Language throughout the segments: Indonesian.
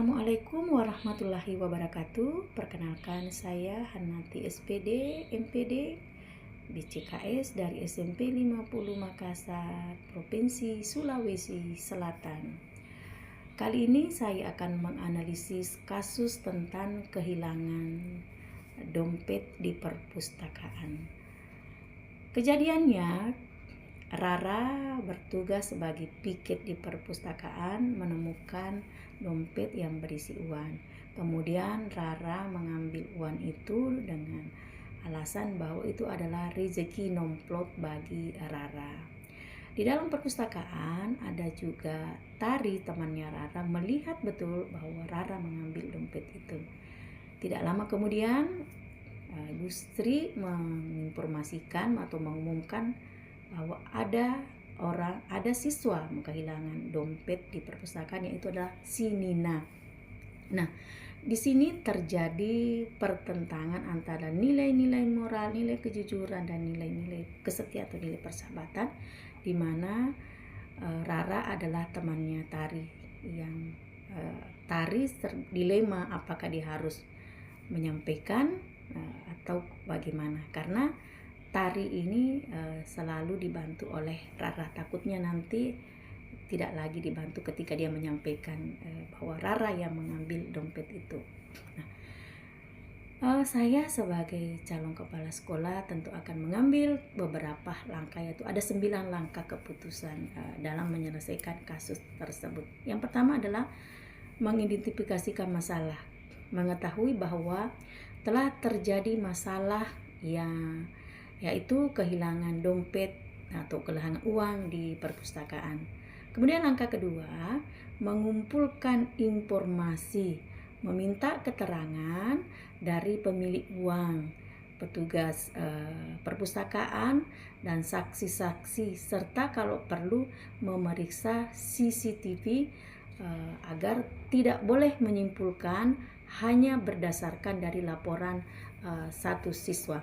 Assalamualaikum warahmatullahi wabarakatuh. Perkenalkan saya Hannati SPD MPD BCKS dari SMP 50 Makassar, Provinsi Sulawesi Selatan. Kali ini saya akan menganalisis kasus tentang kehilangan dompet di perpustakaan. Kejadiannya, Rara bertugas sebagai piket di perpustakaan menemukan dompet yang berisi uang. Kemudian Rara mengambil uang itu dengan alasan bahwa itu adalah rezeki nomplok bagi Rara. Di dalam perpustakaan ada juga Tari, temannya Rara, melihat betul bahwa Rara mengambil dompet itu. Tidak lama kemudian Ibu Sri menginformasikan atau mengumumkan bahwa ada siswa kehilangan dompet di perpustakaan, yaitu adalah si Nina. Nah, di sini terjadi pertentangan antara nilai-nilai moral, nilai kejujuran, dan nilai-nilai kesetiaan atau nilai persahabatan, di mana Rara adalah temannya Tari yang Tari dilema apakah dia harus menyampaikan atau bagaimana, karena Tari ini selalu dibantu oleh Rara. Takutnya nanti tidak lagi dibantu ketika dia menyampaikan bahwa Rara yang mengambil dompet itu. Saya sebagai calon kepala sekolah tentu akan mengambil beberapa langkah, yaitu ada 9 langkah keputusan dalam menyelesaikan kasus tersebut. Yang pertama adalah mengidentifikasikan masalah, mengetahui bahwa telah terjadi masalah yang yaitu kehilangan dompet atau kehilangan uang di perpustakaan. Kemudian langkah kedua, mengumpulkan informasi, meminta keterangan dari pemilik uang, petugas perpustakaan, dan saksi-saksi, serta kalau perlu memeriksa CCTV agar tidak boleh menyimpulkan hanya berdasarkan dari laporan satu siswa.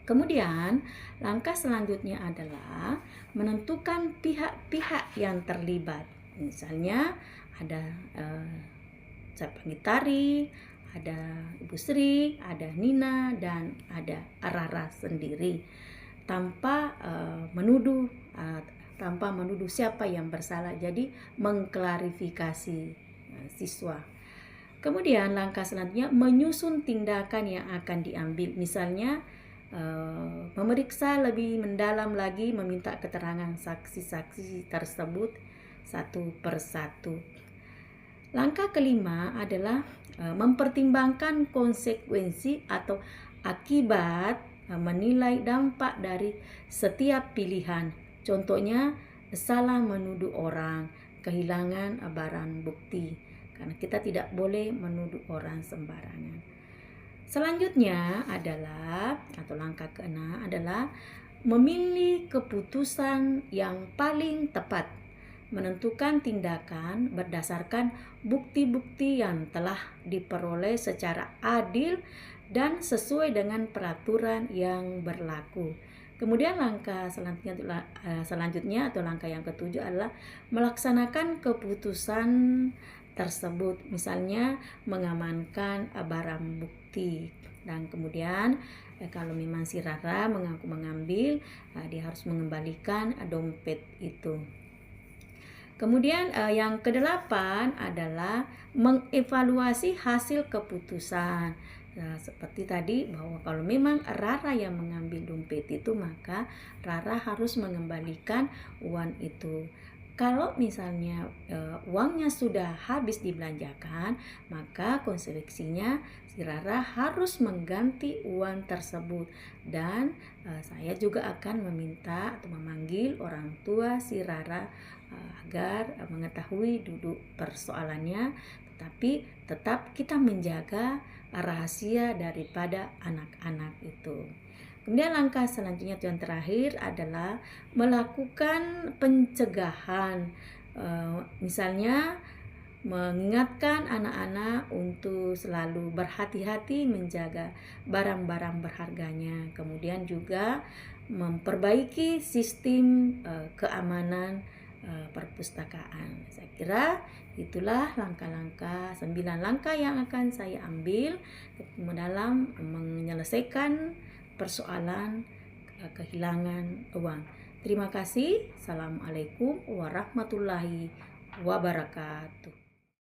Kemudian langkah selanjutnya adalah menentukan pihak-pihak yang terlibat. Misalnya ada saya panggil Tari, ada Ibu Sri, ada Nina, dan ada Rara sendiri, tanpa menuduh siapa yang bersalah. Jadi mengklarifikasi siswa. Kemudian langkah selanjutnya menyusun tindakan yang akan diambil. Misalnya memeriksa lebih mendalam lagi, meminta keterangan saksi-saksi tersebut satu persatu. Langkah kelima adalah mempertimbangkan konsekuensi atau akibat, menilai dampak dari setiap pilihan. Contohnya salah menuduh orang, kehilangan barang bukti, karena kita tidak boleh menuduh orang sembarangan. Selanjutnya adalah, atau langkah keenam adalah memilih keputusan yang paling tepat, menentukan tindakan berdasarkan bukti-bukti yang telah diperoleh secara adil dan sesuai dengan peraturan yang berlaku. Kemudian langkah selanjutnya atau langkah yang ketujuh adalah melaksanakan keputusan tersebut, misalnya mengamankan barang bukti, dan kemudian kalau memang si Rara mengaku mengambil, dia harus mengembalikan dompet itu. Kemudian yang kedelapan adalah mengevaluasi hasil keputusan. Seperti tadi, bahwa kalau memang Rara yang mengambil dompet itu, maka Rara harus mengembalikan uang itu. Kalau misalnya uangnya sudah habis dibelanjakan, maka konsekuensinya si Rara harus mengganti uang tersebut. Dan saya juga akan meminta atau memanggil orang tua si Rara agar mengetahui duduk persoalannya, tetapi tetap kita menjaga rahasia daripada anak-anak itu. Kemudian langkah selanjutnya yang terakhir adalah melakukan pencegahan, misalnya mengingatkan anak-anak untuk selalu berhati-hati menjaga barang-barang berharganya. Kemudian juga memperbaiki sistem keamanan perpustakaan. Saya kira itulah langkah-langkah 9 langkah yang akan saya ambil dalam menyelesaikan persoalan kehilangan uang. Terima kasih. Assalamualaikum warahmatullahi wabarakatuh.